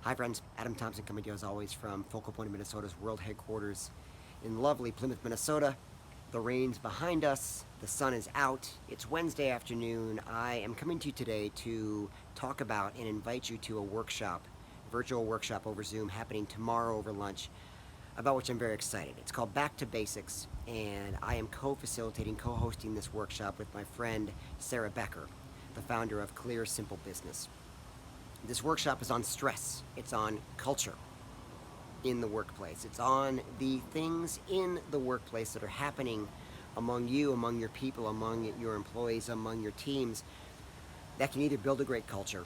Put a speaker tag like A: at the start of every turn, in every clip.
A: Hi friends, Adam Thompson coming to you as always from Focal Point, Minnesota's world headquarters in lovely Plymouth, Minnesota. The rain's behind us, the sun is out, it's Wednesday afternoon. I am coming to you today to talk about and invite you to a workshop, a virtual workshop over Zoom happening tomorrow over lunch, about which I'm very excited. It's called Back to Basics, and I am co-facilitating, co-hosting this workshop with my friend Sarah Becker, the founder of Clear Simple Business. This workshop is on stress. It's on culture in the workplace. It's on the things in the workplace that are happening among you, among your people, among your employees, among your teams that can either build a great culture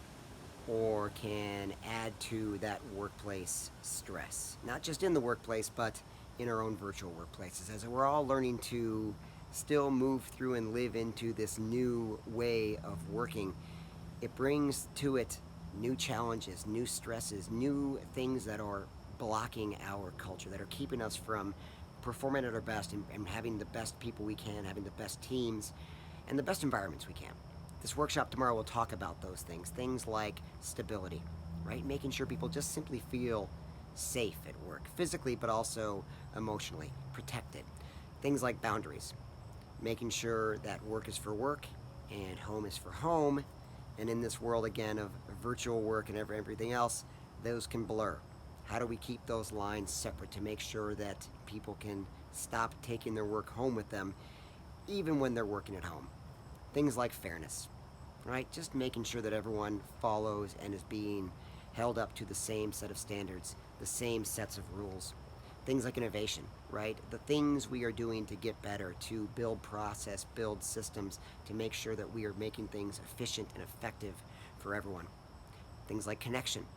A: or can add to that workplace stress. Not just in the workplace, but in our own virtual workplaces. As we're all learning to still move through and live into this new way of working, it brings to it new challenges, new stresses, new things that are blocking our culture, that are keeping us from performing at our best and having the best people we can, having the best teams, and the best environments we can. This workshop tomorrow will talk about those things like stability, right? Making sure people just simply feel safe at work, physically but also emotionally protected. Things like boundaries, making sure that work is for work and home is for home. And in this world, again, of virtual work and everything else, those can blur. How do we keep those lines separate to make sure that people can stop taking their work home with them, even when they're working at home? Things like fairness, right? Just making sure that everyone follows and is being held up to the same set of standards, the same sets of rules. Things like innovation, right? The things we are doing to get better, to build process, build systems, to make sure that we are making things efficient and effective for everyone. Things like connection,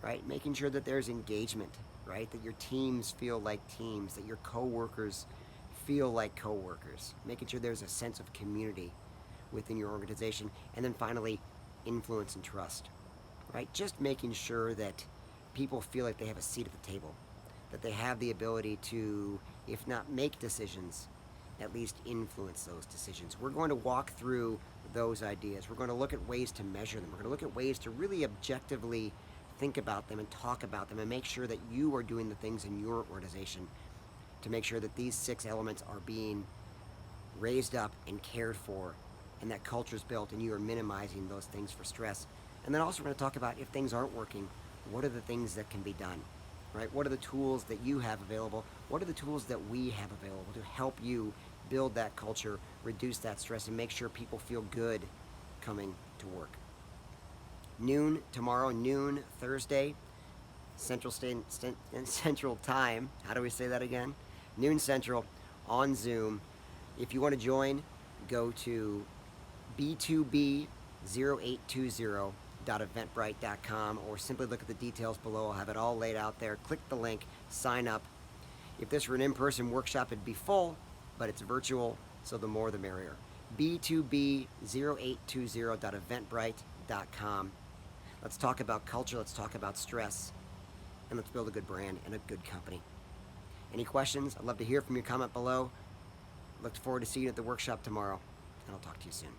A: right? Making sure that there's engagement, right? That your teams feel like teams, that your coworkers feel like coworkers. Making sure there's a sense of community within your organization. And then finally, influence and trust, right? Just making sure that people feel like they have a seat at the table, that they have the ability to, if not make decisions, at least influence those decisions. We're going to walk through those ideas. We're going to look at ways to measure them. We're going to look at ways to really objectively think about them and talk about them and make sure that you are doing the things in your organization to make sure that these 6 elements are being raised up and cared for, and that culture is built and you are minimizing those things for stress. And then also we're going to talk about, if things aren't working, what are the things that can be done? Right? What are the tools that you have available? What are the tools that we have available to help you build that culture, reduce that stress, and make sure people feel good coming to work? Noon tomorrow, noon Thursday, Central Time. How do we say that again? Noon Central on Zoom. If you want to join, go to b2b0820.eventbrite.com or simply look at the details below. I'll have it all laid out there. Click the link, sign up. If this were an in-person workshop, it'd be full, but it's virtual, so the more the merrier. b2b0820.eventbrite.com. Let's talk about culture, let's talk about stress, and let's build a good brand and a good company. Any questions? I'd love to hear from you. Comment below. Look forward to seeing you at the workshop tomorrow, and I'll talk to you soon.